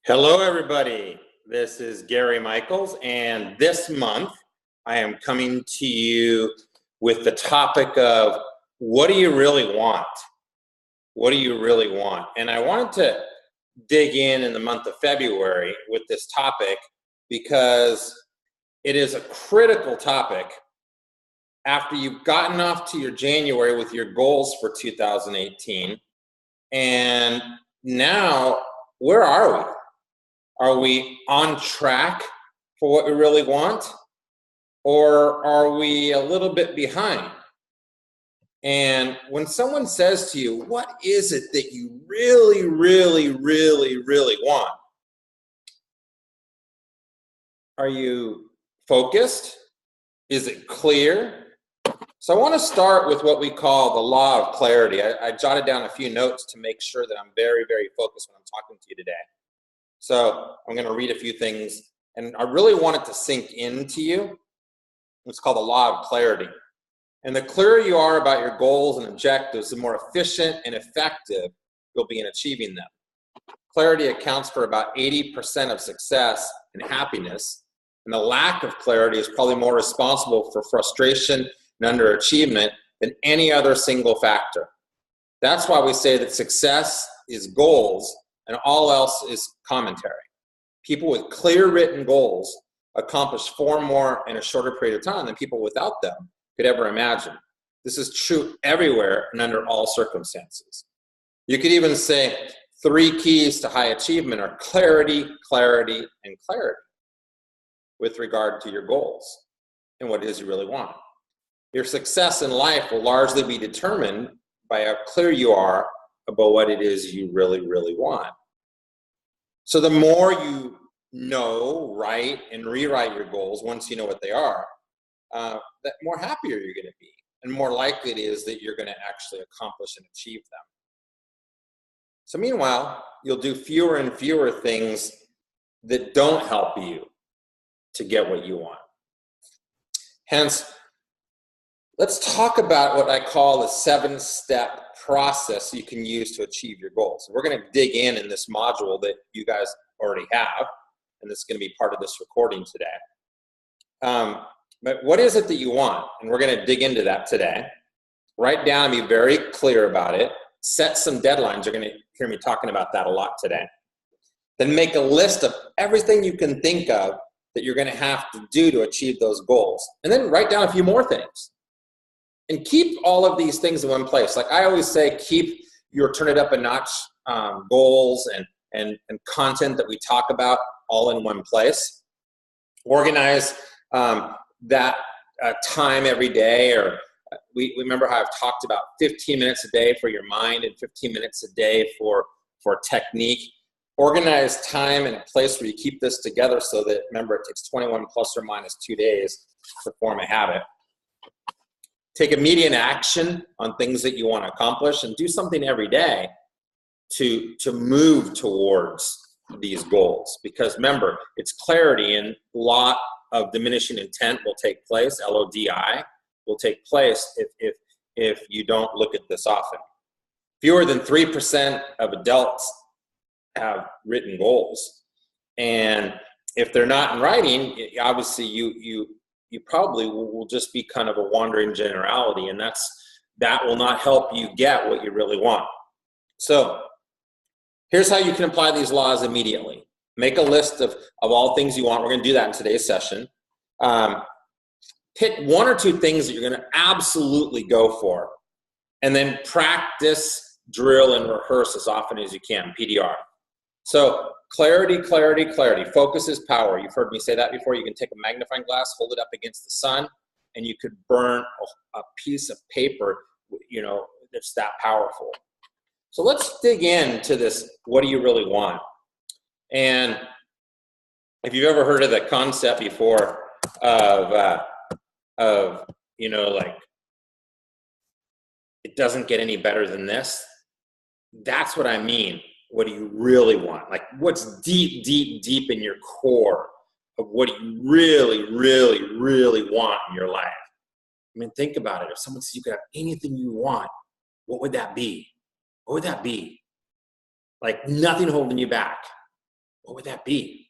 Hello, everybody. This is Gary Michaels, and this month I am coming to you with the topic of what do you really want? What do you really want? And I wanted to dig in the month of February with this topic because it is a critical topic after you've gotten off to your January with your goals for 2018. And now, where are we? Are we on track for what we really want? Or are we a little bit behind? And when someone says to you, what is it that you really, really, really, really want? Are you focused? Is it clear? So I want to start with what we call the law of clarity. I jotted down a few notes to make sure that I'm very, very focused when I'm talking to you today. So I'm going to read a few things, and I really want it to sink into you. It's called the law of clarity. And the clearer you are about your goals and objectives, the more efficient and effective you'll be in achieving them. Clarity accounts for about 80% of success and happiness, and the lack of clarity is probably more responsible for frustration and underachievement than any other single factor. That's why we say that success is goals and all else is commentary. People with clear written goals accomplish far more in a shorter period of time than people without them could ever imagine. This is true everywhere and under all circumstances. You could even say 3 keys to high achievement are clarity, clarity, and clarity with regard to your goals and what it is you really want. Your success in life will largely be determined by how clear you are about what it is you really, really want. So the more you know, write, and rewrite your goals once you know what they are, the more happier you're going to be, and more likely it is that you're going to actually accomplish and achieve them. So meanwhile, you'll do fewer and fewer things that don't help you to get what you want. Hence, let's talk about what I call the 7-step process you can use to achieve your goals. We're going to dig in this module that you guys already have, and this is going to be part of this recording today. But what is it that you want? And we're going to dig into that today. Write down and be very clear about it. Set some deadlines. You're going to hear me talking about that a lot today. Then make a list of everything you can think of that you're going to have to do to achieve those goals. And then write down a few more things. And keep all of these things in one place. Like I always say, keep your turn it up a notch goals and content that we talk about all in one place. Organize that time every day, or we remember how I've talked about 15 minutes a day for your mind and 15 minutes a day for technique. Organize time in a place where you keep this together so that, remember, it takes 21 plus or minus 2 days to form a habit. Take immediate action on things that you want to accomplish, and do something every day to move towards these goals. Because remember, it's clarity, and a lot of diminishing intent will take place, LODI, will take place if you don't look at this often. Fewer than 3% of adults have written goals. And if they're not in writing, obviously you probably will just be kind of a wandering generality, and that will not help you get what you really want. So here's how you can apply these laws immediately. Make a list of all things you want. We're going to do that in today's session. Pick 1 or 2 things that you're going to absolutely go for, and then practice, drill, and rehearse as often as you can, PDR. So clarity, clarity, clarity. Focus is power. You've heard me say that before. You can take a magnifying glass, hold it up against the sun, and you could burn a piece of paper, that's that powerful. So let's dig into this. What do you really want? And if you've ever heard of the concept before of like, it doesn't get any better than this, that's what I mean. What do you really want? Like, what's deep, deep, deep in your core of what you really, really, really want in your life? I mean, think about it. If someone says you could have anything you want, what would that be? What would that be? Like, nothing holding you back. what would that be?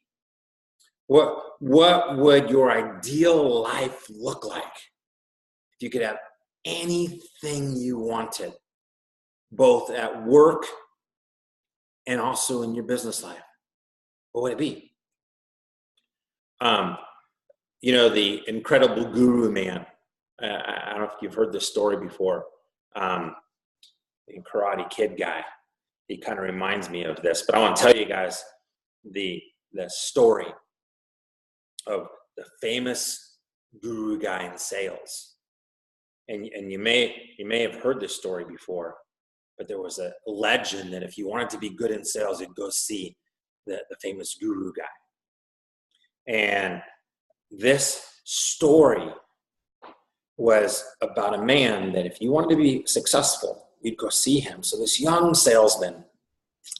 What would your ideal life look like if you could have anything you wanted, both at work and also in your business life? What would it be? The incredible guru man. I don't know if you've heard this story before. The Karate Kid guy. He kind of reminds me of this, but I want to tell you guys the story of the famous guru guy in sales. And you may have heard this story before, but there was a legend that if you wanted to be good in sales, you'd go see the famous guru guy. And this story was about a man that if you wanted to be successful, you'd go see him. So this young salesman,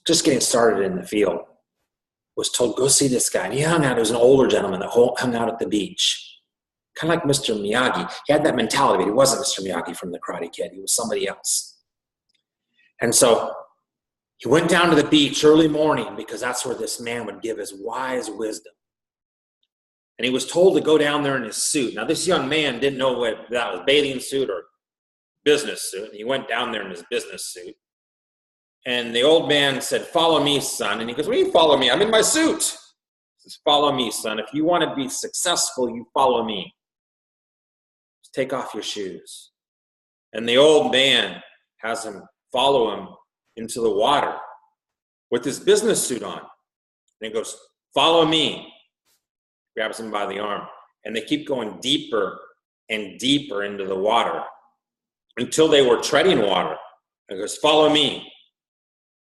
just getting started in the field, was told, go see this guy. And he hung out, he was an older gentleman that hung out at the beach. Kind of like Mr. Miyagi. He had that mentality, but he wasn't Mr. Miyagi from the Karate Kid. He was somebody else. And so he went down to the beach early morning because that's where this man would give his wise wisdom. And he was told to go down there in his suit. Now, this young man didn't know whether that was bathing suit or business suit. And he went down there in his business suit. And the old man said, follow me, son. And he goes, what do you follow me? I'm in my suit. He says, follow me, son. If you want to be successful, you follow me. Just take off your shoes. And the old man has him follow him into the water with his business suit on. And he goes, follow me. Grabs him by the arm. And they keep going deeper and deeper into the water until they were treading water. And he goes, follow me.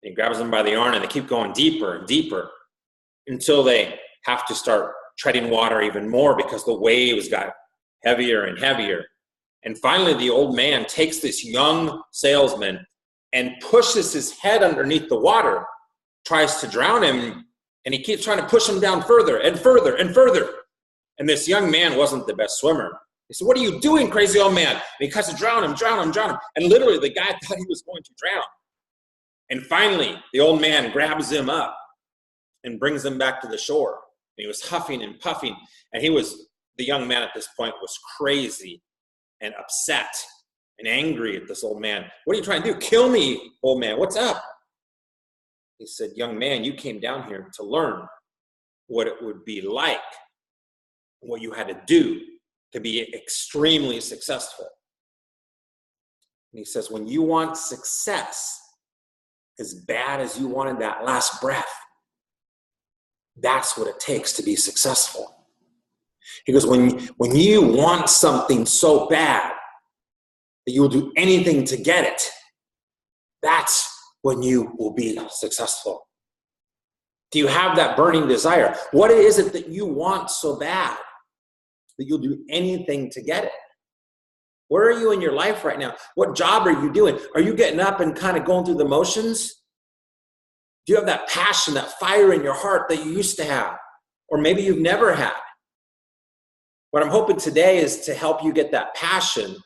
And he grabs him by the arm and they keep going deeper and deeper until they have to start treading water even more because the waves got heavier and heavier. And finally, the old man takes this young salesman and pushes his head underneath the water, tries to drown him, and he keeps trying to push him down further and further and further. And this young man wasn't the best swimmer. He said, what are you doing, crazy old man? And he tries to drown him. And literally, the guy thought he was going to drown. And finally, the old man grabs him up and brings him back to the shore. And he was huffing and puffing. And the young man at this point was crazy and upset and angry at this old man. What are you trying to do? Kill me, old man. What's up? He said, young man, you came down here to learn what it would be like, what you had to do to be extremely successful. And he says, when you want success as bad as you wanted that last breath, that's what it takes to be successful. He goes, when you want something so bad that you will do anything to get it, that's when you will be successful. Do you have that burning desire? What is it that you want so bad that you'll do anything to get it? Where are you in your life right now? What job are you doing? Are you getting up and kind of going through the motions? Do you have that passion, that fire in your heart that you used to have? Or maybe you've never had. What I'm hoping today is to help you get that passion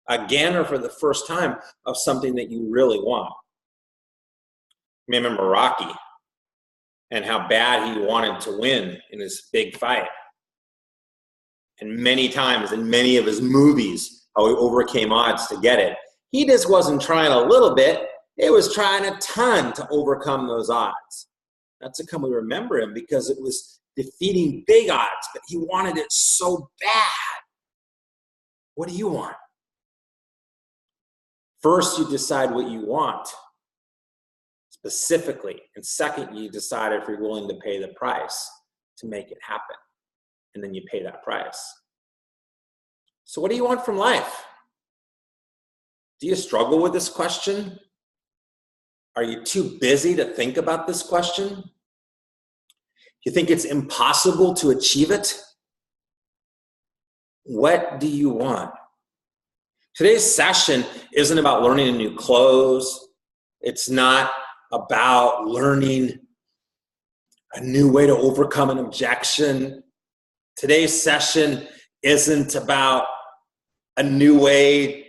again or for the first time of something that you really want. You may remember Rocky and how bad he wanted to win in his big fight. And many times in many of his movies, how he overcame odds to get it. He just wasn't trying a little bit. It was trying a ton to overcome those odds. That's how come we remember him, because it was defeating big odds, but he wanted it so bad. What do you want? First, you decide what you want specifically. And second, you decide if you're willing to pay the price to make it happen. And then you pay that price. So what do you want from life? Do you struggle with this question? Are you too busy to think about this question? You think it's impossible to achieve it? What do you want? Today's session isn't about learning new clothes. It's not about learning a new way to overcome an objection. Today's session isn't about a new way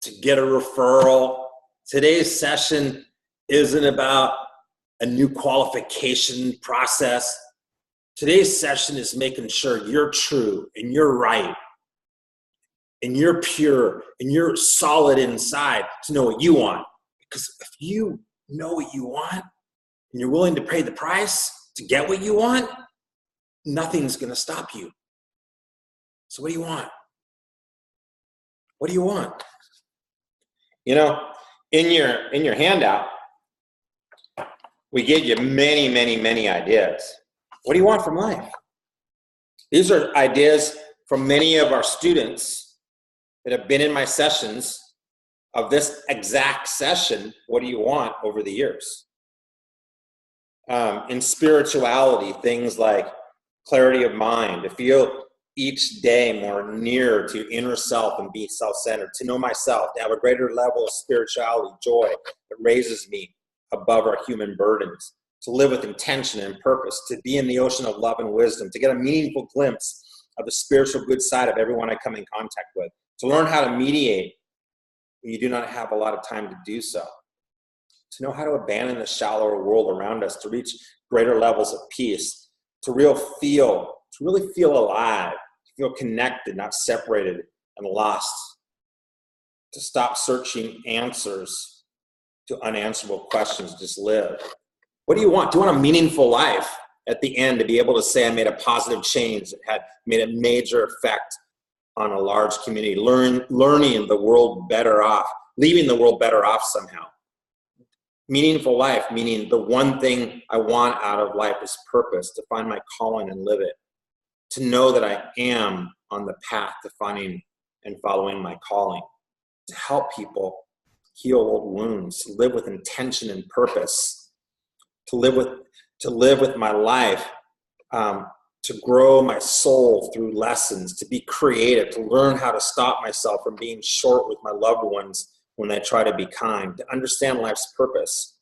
to get a referral. Today's session isn't about a new qualification process. Today's session is making sure you're true and you're right and you're pure and you're solid inside to know what you want. Because if you know what you want and you're willing to pay the price to get what you want, nothing's going to stop you. So what do you want? What do you want? You know, in your handout, we gave you many, many, many ideas. What do you want from life? These are ideas from many of our students that have been in my sessions of this exact session. What do you want over the years? In spirituality, things like clarity of mind, to feel each day more near to inner self and be self-centered, to know myself, to have a greater level of spirituality, joy that raises me above our human burdens, to live with intention and purpose, to be in the ocean of love and wisdom, to get a meaningful glimpse of the spiritual good side of everyone I come in contact with, to learn how to mediate when you do not have a lot of time to do so, to know how to abandon the shallower world around us, to reach greater levels of peace, to really feel alive, to feel connected, not separated and lost, to stop searching answers to unanswerable questions, just live. What do you want? Do you want a meaningful life at the end, to be able to say I made a positive change that had made a major effect on a large community, learning the world better off, leaving the world better off somehow? Meaningful life, meaning the one thing I want out of life is purpose, to find my calling and live it, to know that I am on the path to finding and following my calling, to help people heal old wounds, to live with intention and purpose, to live with my life, to grow my soul through lessons, to be creative, to learn how to stop myself from being short with my loved ones when I try to be kind, to understand life's purpose.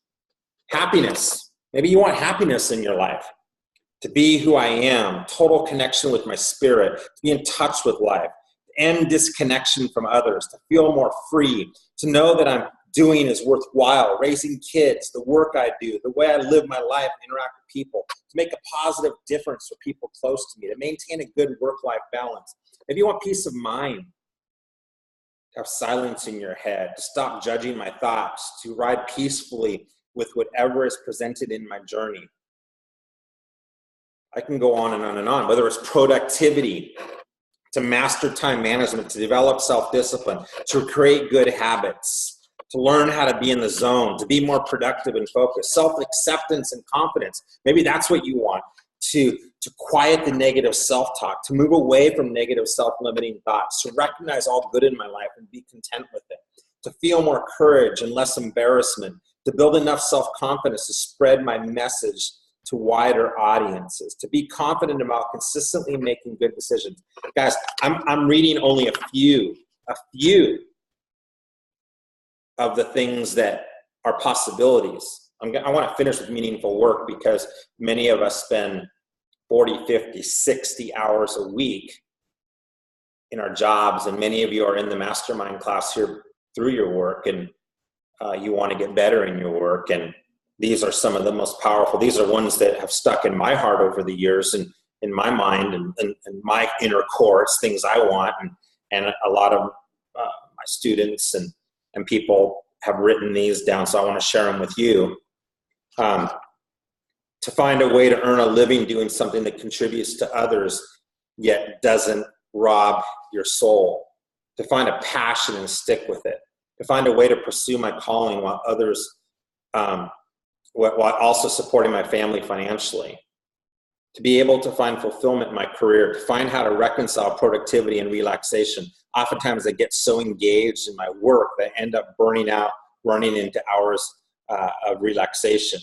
Happiness. Maybe you want happiness in your life, to be who I am, total connection with my spirit, to be in touch with life, to end disconnection from others, to feel more free, to know that I'm doing is worthwhile, raising kids, the work I do, the way I live my life, interact with people, to make a positive difference for people close to me, to maintain a good work-life balance. If you want peace of mind, to have silence in your head, to stop judging my thoughts, to ride peacefully with whatever is presented in my journey. I can go on and on and on, whether it's productivity, to master time management, to develop self-discipline, to create good habits, to learn how to be in the zone, to be more productive and focused, self-acceptance and confidence. Maybe that's what you want, to quiet the negative self-talk, to move away from negative self-limiting thoughts, to recognize all good in my life and be content with it, to feel more courage and less embarrassment, to build enough self-confidence to spread my message to wider audiences, to be confident about consistently making good decisions. Guys, I'm reading only a few of the things that are possibilities. I want to finish with meaningful work, because many of us spend 40, 50, 60 hours a week in our jobs, and many of you are in the MasterMind class here through your work, and you want to get better in your work. And these are some of the most powerful. These are ones that have stuck in my heart over the years and in my mind and my inner core. It's things I want, and a lot of my students and people have written these down, so I want to share them with you. To find a way to earn a living doing something that contributes to others yet doesn't rob your soul. To find a passion and stick with it. To find a way to pursue my calling while while also supporting my family financially. To be able to find fulfillment in my career. To find how to reconcile productivity and relaxation. Oftentimes I get so engaged in my work that I end up burning out, running into hours of relaxation.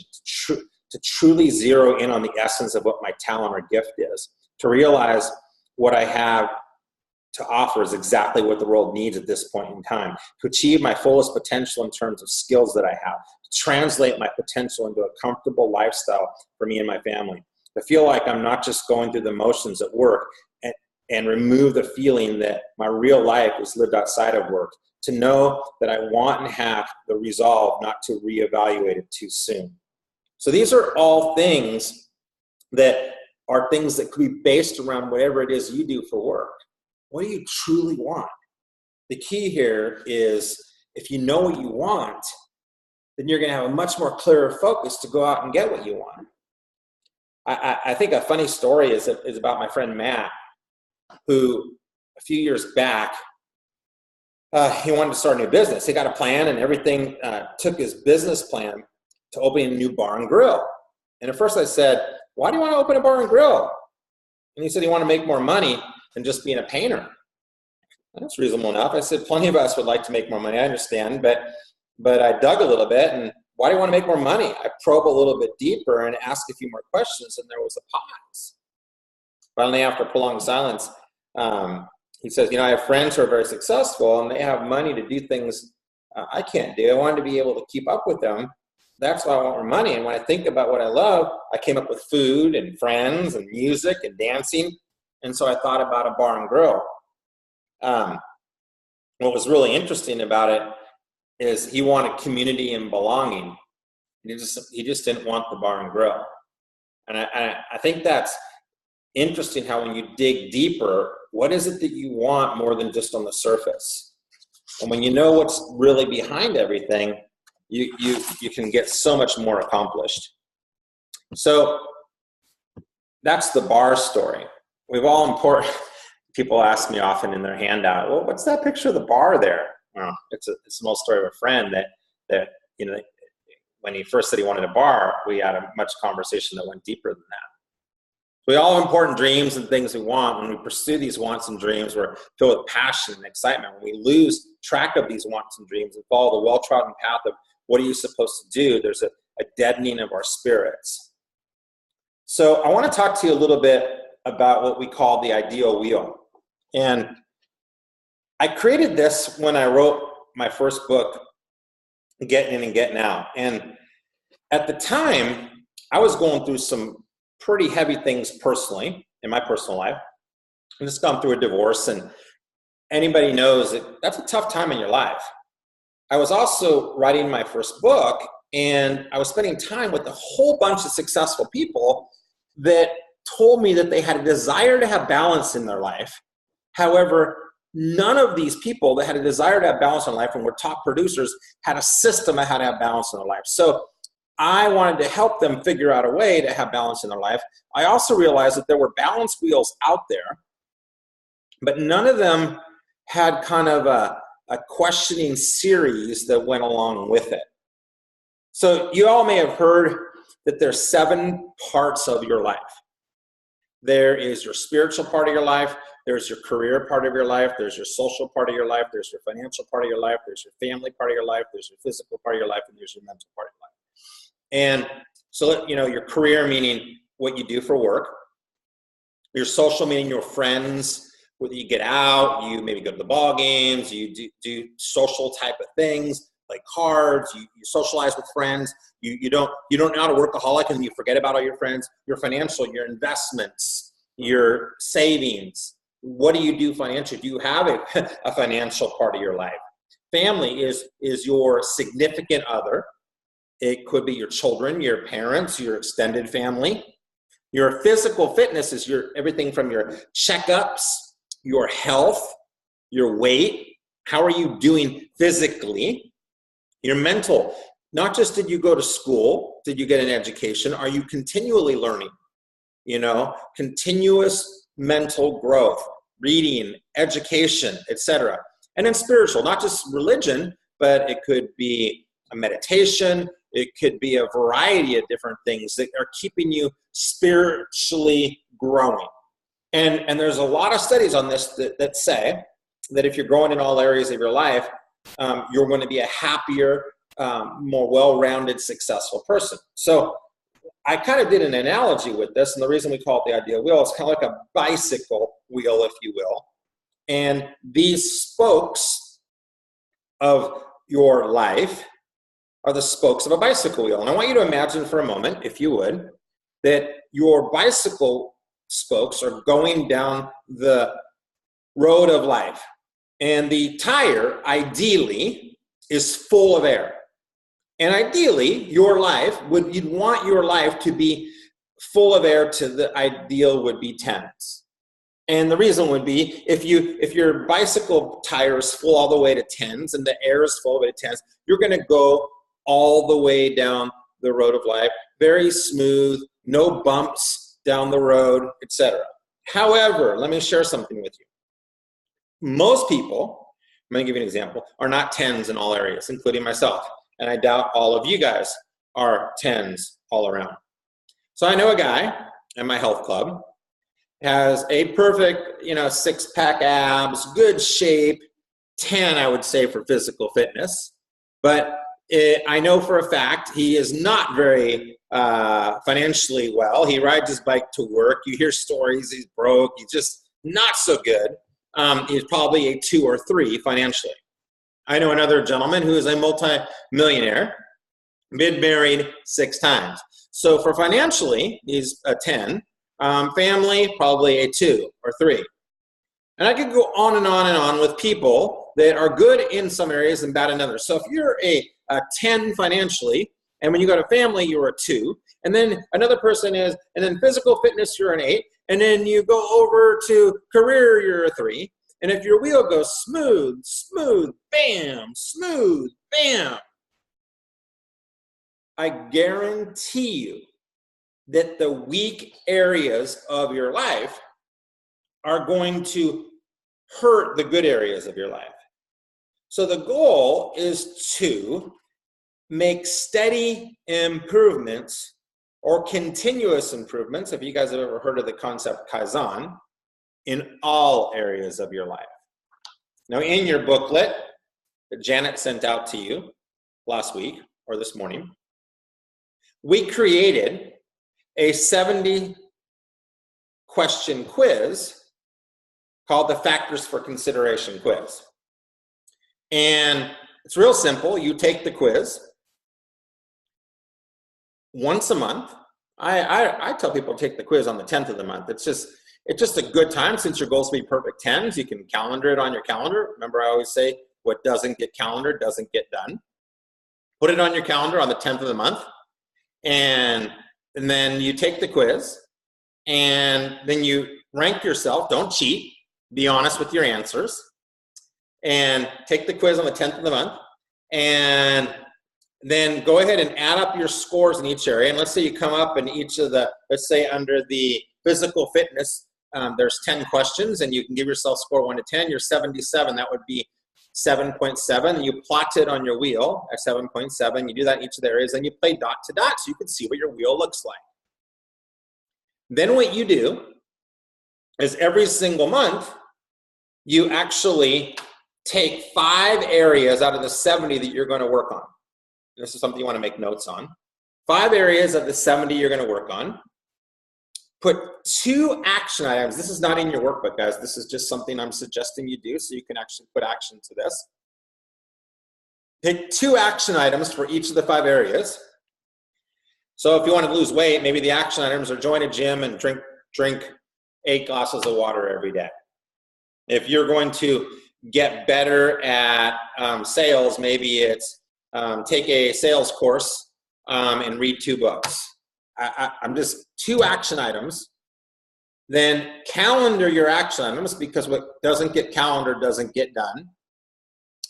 To truly zero in on the essence of what my talent or gift is. To realize what I have to offer is exactly what the world needs at this point in time. To achieve my fullest potential in terms of skills that I have. To translate my potential into a comfortable lifestyle for me and my family. To feel like I'm not just going through the motions at work, and remove the feeling that my real life is lived outside of work. To know that I want and have the resolve not to reevaluate it too soon. So these are all things that are things that could be based around whatever it is you do for work. What do you truly want? The key here is if you know what you want, then you're going to have a much more clearer focus to go out and get what you want. I think a funny story is about my friend Matt, who a few years back, he wanted to start a new business. He got a plan and everything, took his business plan to open a new bar and grill. And at first I said, why do you want to open a bar and grill? And he said he wanted to make more money than just being a painter. That's reasonable enough. I said, plenty of us would like to make more money. I understand, but I dug a little bit, and why do you want to make more money? I probe a little bit deeper and ask a few more questions, and there was a pause. Finally, after prolonged silence, he says, I have friends who are very successful, and they have money to do things I can't do. I wanted to be able to keep up with them. That's why I want more money. And when I think about what I love, I came up with food and friends and music and dancing. And so I thought about a bar and grill. What was really interesting about it is he wanted community and belonging. He just didn't want the bar and grill. And I think that's interesting how when you dig deeper, what is it that you want more than just on the surface? And when you know what's really behind everything, you can get so much more accomplished. So that's the bar story. People ask me often in their handout, well, what's that picture of the bar there? Well, it's an old story of a friend that when he first said he wanted a bar, we had a much conversation that went deeper than that. We all have important dreams and things we want. When we pursue these wants and dreams, we're filled with passion and excitement. When we lose track of these wants and dreams and follow the well-trodden path of what are you supposed to do, there's a deadening of our spirits. So I want to talk to you a little bit about what we call the ideal wheel. And I created this when I wrote my first book, Getting In and Getting Out. And at the time, I was going through some pretty heavy things personally in my personal life. I just gone through a divorce, and anybody knows that's a tough time in your life. I was also writing my first book, and I was spending time with a whole bunch of successful people that told me that they had a desire to have balance in their life. However, none of these people that had a desire to have balance in life and were top producers had a system of how to have balance in their life. So I wanted to help them figure out a way to have balance in their life. I also realized that there were balance wheels out there, but none of them had kind of a questioning series that went along with it. So you all may have heard that there's 7 parts of your life. There is your spiritual part of your life. There's your career part of your life. There's your social part of your life. There's your financial part of your life. There's your family part of your life. There's your physical part of your life. And there's your mental part of your life. And so, your career, meaning what you do for work. Your social, meaning your friends, whether you get out, you maybe go to the ball games, you do social type of things like cards, you socialize with friends. You don't know how to workaholic and you forget about all your friends. Your financial, your investments, your savings. What do you do financially? Do you have a financial part of your life? Family is your significant other. It could be your children, your parents, your extended family. Your physical fitness is everything from your checkups, your health, your weight. How are you doing physically? Your mental, not just did you go to school, did you get an education? Are you continually learning? Continuous mental growth, reading, education, etc. And then spiritual, not just religion, but it could be a meditation. It could be a variety of different things that are keeping you spiritually growing. And there's a lot of studies on this that say that if you're growing in all areas of your life, you're going to be a happier, more well-rounded, successful person. So I kind of did an analogy with this, and the reason we call it the ideal wheel is kind of like a bicycle wheel, if you will. And these spokes of your life are the spokes of a bicycle wheel. And I want you to imagine for a moment, if you would, that your bicycle spokes are going down the road of life. And the tire, ideally, is full of air. And ideally, you'd want your life to be full of air to the ideal would be 10s. And the reason would be if your bicycle tire is full all the way to 10s and the air is full all the way to 10s, you're going to go all the way down the road of life, very smooth, no bumps down the road, etc. However, let me share something with you. Most people, I'm going to give you an example, are not 10s in all areas, including myself. And I doubt all of you guys are 10s all around. So I know a guy at my health club, has a perfect, six-pack abs, good shape, 10, I would say, for physical fitness. But I know for a fact he is not very financially well. He rides his bike to work. You hear stories, he's broke. He's just not so good. He's probably a 2 or 3 financially. I know another gentleman who is a multi-millionaire, been married 6 times. So for financially, he's a 10. Family, probably a 2 or 3. And I could go on and on and on with people that are good in some areas and bad in others. So if you're a 10 financially, and when you go to family, you're a 2, and then another person is, and then physical fitness, you're an 8, and then you go over to career, you're a 3, and if your wheel goes smooth, smooth, bam, smooth, bam, I guarantee you that the weak areas of your life are going to hurt the good areas of your life. So the goal is to make steady improvements or continuous improvements, if you guys have ever heard of the concept Kaizen, in all areas of your life. Now, in your booklet that Janet sent out to you last week or this morning, we created a 70-question quiz called the Factors for Consideration quiz. And it's real simple. You take the quiz once a month. I tell people to take the quiz on the 10th of the month. It's just a good time, since your goal is to be perfect 10s. You can calendar it on your calendar. Remember, I always say what doesn't get calendared doesn't get done. Put it on your calendar on the 10th of the month. And then you take the quiz, and then you rank yourself. Don't cheat. Be honest with your answers. And take the quiz on the 10th of the month. And then go ahead and add up your scores in each area. And let's say you come up in each of the, let's say under the physical fitness, there's 10 questions, and you can give yourself score 1 to 10. You're 77. That would be 7.7. You plot it on your wheel at 7.7. You do that in each of the areas, and you play dot to dot so you can see what your wheel looks like. Then what you do is every single month, you actually take 5 areas out of the 70 that you're going to work on. This is something you want to make notes on. 5 areas of the 70 you're going to work on. Put 2 action items. This is not in your workbook, guys. This is just something I'm suggesting you do so you can actually put action to this. Pick 2 action items for each of the 5 areas. So if you want to lose weight, maybe the action items are join a gym and drink 8 glasses of water every day. If you're going to get better at sales, maybe it's take a sales course and read 2 books. I'm just 2 action items. Then calendar your action items, because what doesn't get calendared doesn't get done.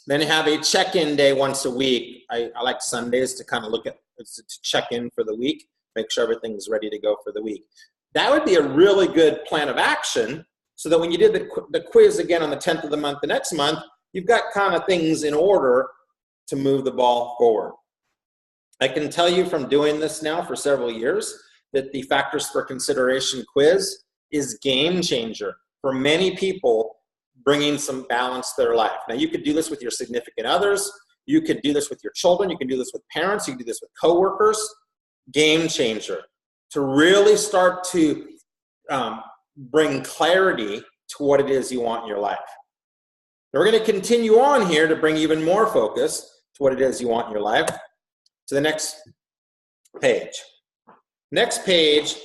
Then have a check-in day once a week. I like Sundays to kind of look at, to check in for the week, make sure everything's ready to go for the week. That would be a really good plan of action, so that when you did the quiz again on the 10th of the month, the next month, you've got kind of things in order to move the ball forward. I can tell you from doing this now for several years that the Factors for Consideration quiz is game changer for many people, bringing some balance to their life. Now, you could do this with your significant others. You could do this with your children. You can do this with parents. You can do this with coworkers. Game changer to really start to bring clarity to what it is you want in your life. We're going to continue on here to bring even more focus to what it is you want in your life. To the next page. Next page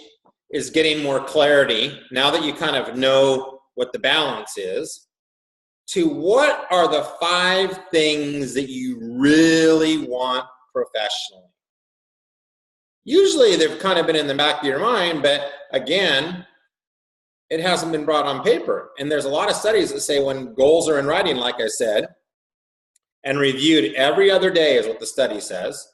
is getting more clarity, now that you kind of know what the balance is, to what are the 5 things that you really want professionally? Usually they've kind of been in the back of your mind, but again, it hasn't been brought on paper. And there's a lot of studies that say when goals are in writing, like I said, and reviewed every other day is what the study says,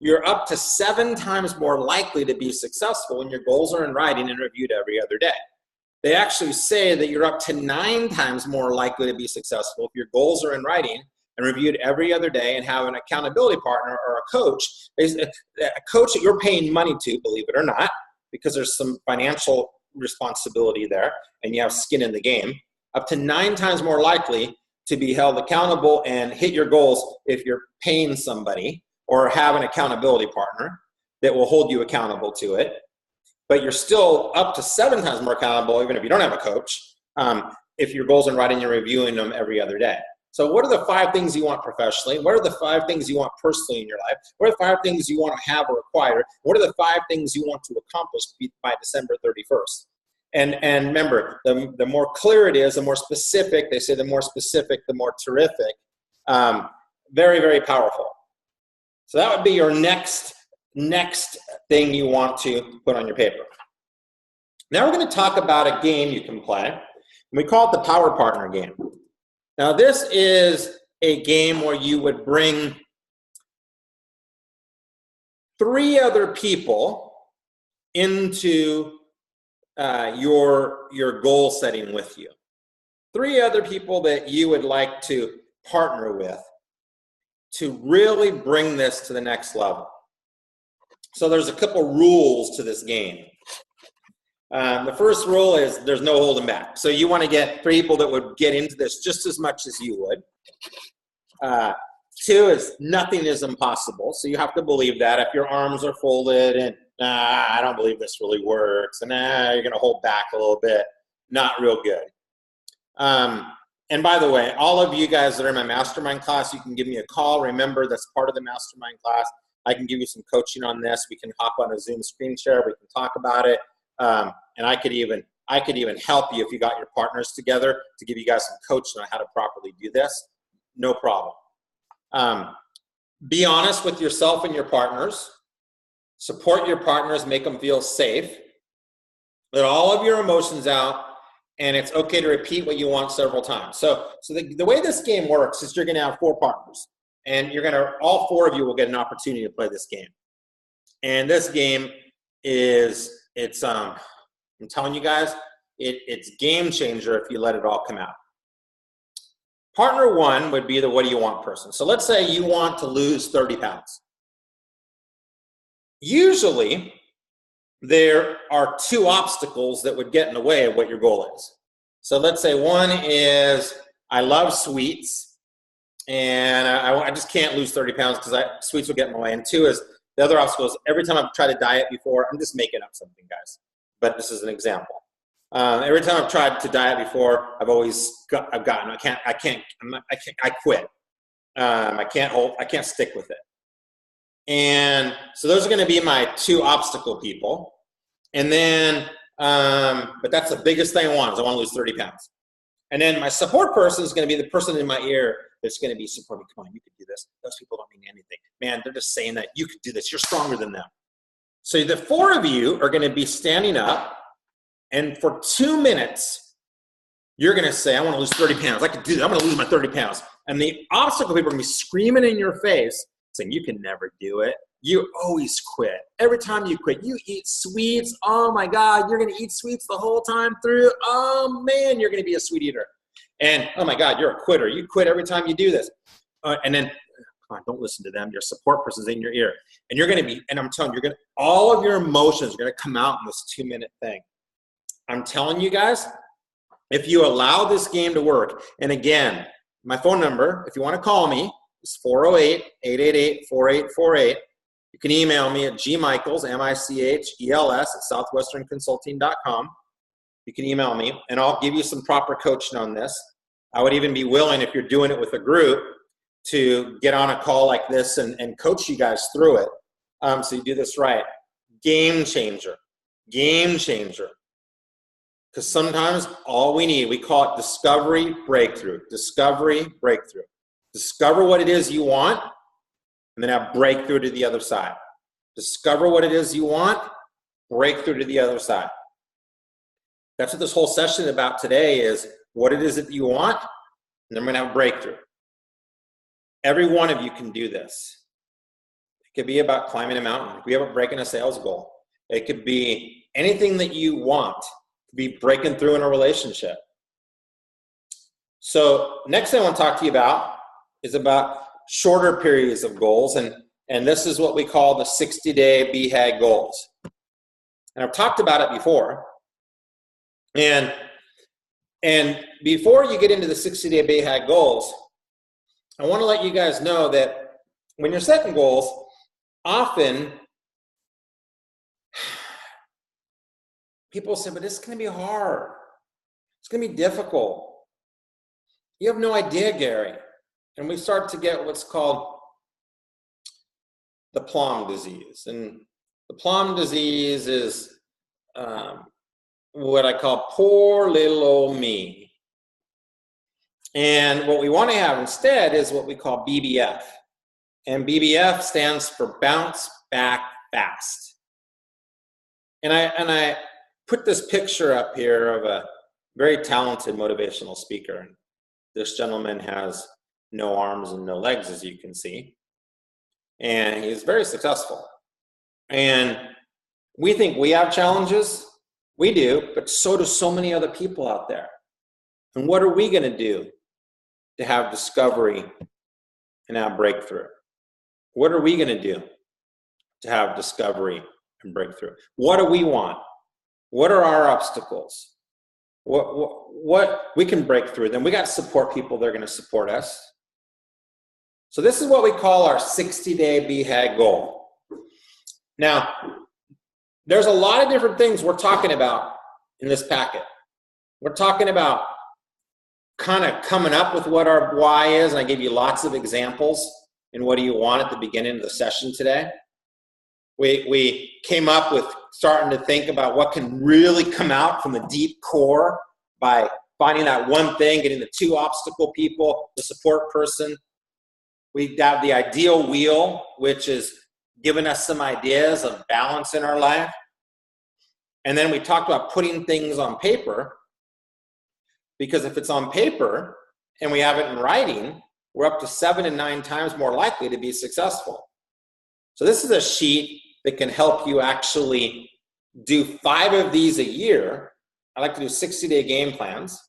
you're up to 7 times more likely to be successful when your goals are in writing and reviewed every other day. They actually say that you're up to 9 times more likely to be successful if your goals are in writing and reviewed every other day and have an accountability partner or a coach that you're paying money to, believe it or not, because there's some financial responsibility there and you have skin in the game, up to 9 times more likely to be held accountable and hit your goals if you're paying somebody or have an accountability partner that will hold you accountable to it. But you're still up to 7 times more accountable, even if you don't have a coach, if your goals are in writing, you're reviewing them every other day. So what are the 5 things you want professionally? What are the 5 things you want personally in your life? What are the 5 things you want to have or acquire? What are the 5 things you want to accomplish by December 31st? And remember, the more clear it is, the more specific, they say the more specific, the more terrific. Very, very powerful. So that would be your next thing you want to put on your paper. Now we're going to talk about a game you can play. And we call it the Power Partner game. Now this is a game where you would bring 3 other people into your goal setting with you. 3 other people that you would like to partner with to really bring this to the next level. So there's a couple rules to this game. The first rule is there's no holding back. So you want to get 3 people that would get into this just as much as you would. 2 is nothing is impossible. So you have to believe that. If your arms are folded and I don't believe this really works, and you're going to hold back a little bit, not real good. And by the way, all of you guys that are in my mastermind class, you can give me a call. Remember, that's part of the mastermind class. I can give you some coaching on this. We can hop on a Zoom screen share. We can talk about it. And I could even help you if you got your partners together to give you guys some coaching on how to properly do this. No problem. Be honest with yourself and your partners. Support your partners. Make them feel safe. Let all of your emotions out. And it's okay to repeat what you want several times. So the way this game works is you're going to have 4 partners. And all 4 of you will get an opportunity to play this game. And this game I'm telling you guys, it's game changer if you let it all come out. Partner 1 would be the what do you want person. So let's say you want to lose 30 pounds. Usually, there are 2 obstacles that would get in the way of what your goal is. So let's say 1 is I love sweets and I just can't lose 30 pounds because sweets will get in my way. And 2 is the other obstacle is every time I've tried to diet before, I'm just making up something, guys. But this is an example. Every time I've tried to diet before, I quit. I can't stick with it. And so those are going to be my 2 obstacle people. And then, but that's the biggest thing I want is I want to lose 30 pounds. And then my support person is going to be the person in my ear that's going to be supporting. Come on, you can do this. Those people don't mean anything. Man, they're just saying that you can do this. You're stronger than them. So the 4 of you are going to be standing up, and for 2 minutes, you're going to say, I want to lose 30 pounds. I can do that. I'm going to lose my 30 pounds. And the obstacle people are going to be screaming in your face, saying, you can never do it. You always quit. Every time you quit, you eat sweets. Oh, my God, you're going to eat sweets the whole time through. Oh, man, you're going to be a sweet eater. And, oh, my God, you're a quitter. You quit every time you do this. And then, come on, don't listen to them. Your support person's in your ear. And you're going to be, and I'm telling you, all of your emotions are going to come out in this 2-minute thing. I'm telling you guys, if you allow this game to work, and again, my phone number, if you want to call me, is 408-888-4848. You can email me at gmichels, M-I-C-H-E-L-S, at southwesternconsulting.com. You can email me, and I'll give you some proper coaching on this. I would even be willing, if you're doing it with a group, to get on a call like this and coach you guys through it. So you do this right. Game changer. Game changer. Because sometimes all we need, we call it discovery breakthrough. Discovery breakthrough. Discover what it is you want, and then now break through to the other side. Discover what it is you want, break through to the other side. That's what this whole session is about today, is what it is that you want, and then we're going to have a breakthrough. Every one of you can do this. It could be about climbing a mountain. It could be about breaking a sales goal. It could be anything that you want. It could be breaking through in a relationship. So next thing I want to talk to you about is about shorter periods of goals, and this is what we call the 60-day BHAG goals. And I've talked about it before. And before you get into the 60-day BHAG goals, I want to let you guys know that when you're setting goals, often people say, but it's going to be hard. It's going to be difficult. You have no idea, Gary. And we start to get what's called the plum disease. And the plum disease is what I call poor little old me. And what we want to have instead is what we call BBF. And BBF stands for bounce back fast. And I put this picture up here of a very talented motivational speaker. This gentleman has no arms and no legs, as you can see. And he's very successful. And we think we have challenges. We do, but so do so many other people out there. And what are we going to do to have discovery and have breakthrough? What are we going to do to have discovery and breakthrough? What do we want? What are our obstacles? What we can break through? Then we got to support people that are going to support us. So this is what we call our 60-day BHAG goal. Now, there's a lot of different things we're talking about in this packet. We're talking about kind of coming up with what our why is, and I gave you lots of examples in what do you want at the beginning of the session today. We came up with starting to think about what can really come out from the deep core by finding that one thing, getting the 2 obstacle people, the support person. We have the ideal wheel, which is giving us some ideas of balance in our life. And then we talked about putting things on paper, because if it's on paper and we have it in writing, we're up to 7 to 9 times more likely to be successful. So this is a sheet that can help you actually do 5 of these a year. I like to do 60-day game plans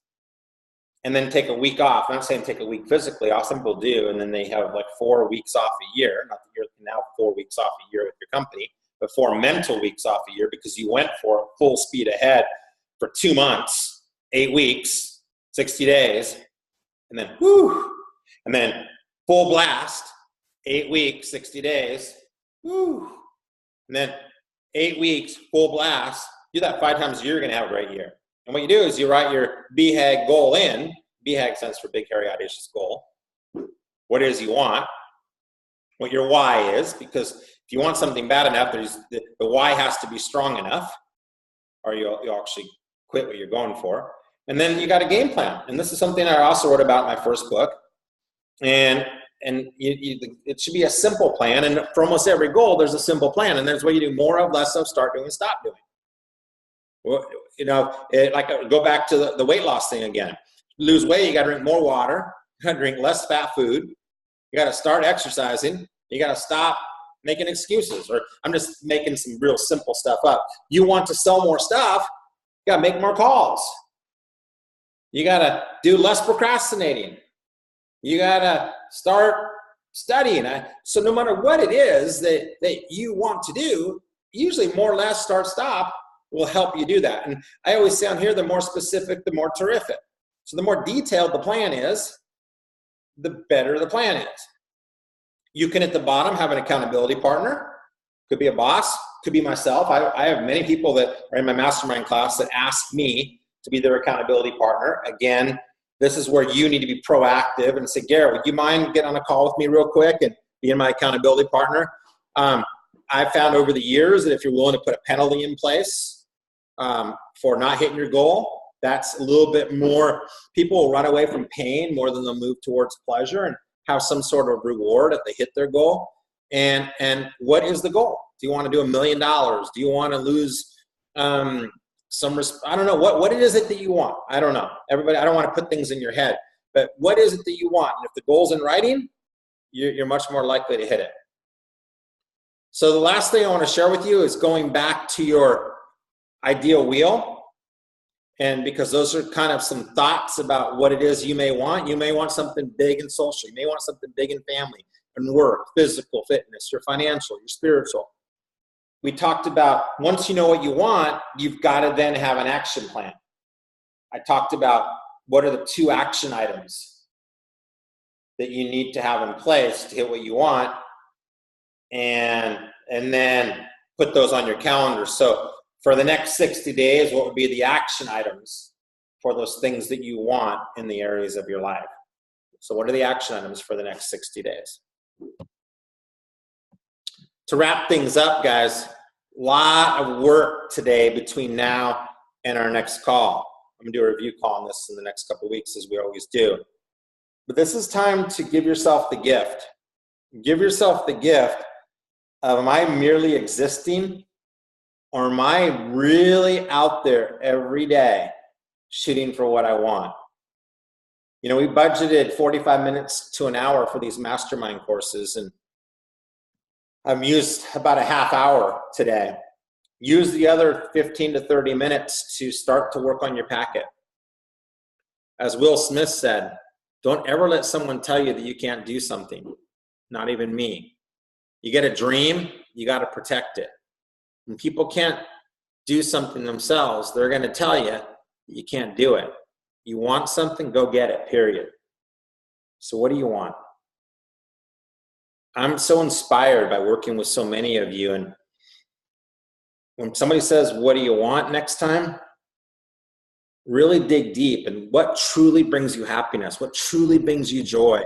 and then take a week off. I'm not saying take a week physically off. Some people do, and then they have like 4 weeks off a year. Not that you're now 4 weeks off a year with your company, but 4 mental weeks off a year, because you went for full speed ahead for 2 months, 8 weeks, 60 days, and then whoo, and then full blast, 8 weeks, 60 days, whoo, and then 8 weeks, full blast. Do that 5 times a year, you're going to have a great year. And what you do is you write your BHAG goal in. BHAG stands for Big, Hairy, Audacious Goal. What it is you want, what your why is, because if you want something bad enough, the why has to be strong enough, or you'll actually quit what you're going for. And then you got a game plan. And this is something I also wrote about in my first book. And it should be a simple plan. And for almost every goal, there's a simple plan. And there's what you do more of, less of, start doing, stop doing. Well, go back to the weight loss thing again. Lose weight, you got to drink more water. You got to drink less fat food. You got to start exercising. You got to stop making excuses. Or I'm just making some real simple stuff up. You want to sell more stuff, you got to make more calls. You got to do less procrastinating. You got to start studying. So no matter what it is that you want to do, usually more or less, start, stop will help you do that. And I always say on here, the more specific, the more terrific. So the more detailed the plan is, the better the plan is. You can, at the bottom, have an accountability partner. Could be a boss, could be myself. I have many people that are in my MasterMind class that ask me to be their accountability partner. Again, this is where you need to be proactive and say, Garrett, would you mind getting on a call with me real quick and being my accountability partner? I've found over the years that if you're willing to put a penalty in place for not hitting your goal, that's a little bit more, people will run away from pain more than they'll move towards pleasure and have some sort of reward if they hit their goal. And what is the goal? Do you want to do $1 million? Do you want to lose I don't know what it is that you want. I don't know. Everybody, I don't want to put things in your head, but what is it that you want? And if the goal's in writing, you're much more likely to hit it. So the last thing I want to share with you is going back to your ideal wheel. And because those are kind of some thoughts about what it is you may want. You may want something big in social. You may want something big in family and work, physical fitness, your financial, your spiritual. We talked about once you know what you want, you've got to then have an action plan. I talked about what are the 2 action items that you need to have in place to hit what you want, and then put those on your calendar. So for the next 60 days, what would be the action items for those things that you want in the areas of your life? So what are the action items for the next 60 days? To wrap things up, guys, a lot of work today between now and our next call. I'm going to do a review call on this in the next couple of weeks, as we always do. But this is time to give yourself the gift. Give yourself the gift of, am I merely existing, or am I really out there every day shooting for what I want? You know, we budgeted 45 minutes to an hour for these MasterMind courses, and I've used about a half hour today. Use the other 15 to 30 minutes to start to work on your packet. As Will Smith said, don't ever let someone tell you that you can't do something. Not even me. You get a dream, you got to protect it. When people can't do something themselves, they're going to tell you that you can't do it. You want something, go get it, period. So what do you want? I'm so inspired by working with so many of you. And when somebody says, what do you want next time? Really dig deep. And what truly brings you happiness? What truly brings you joy?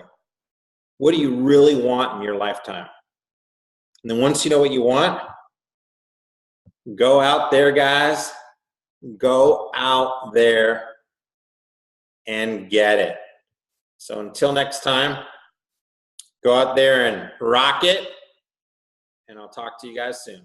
What do you really want in your lifetime? And then once you know what you want, go out there, guys. Go out there and get it. So until next time, go out there and rock it. And I'll talk to you guys soon.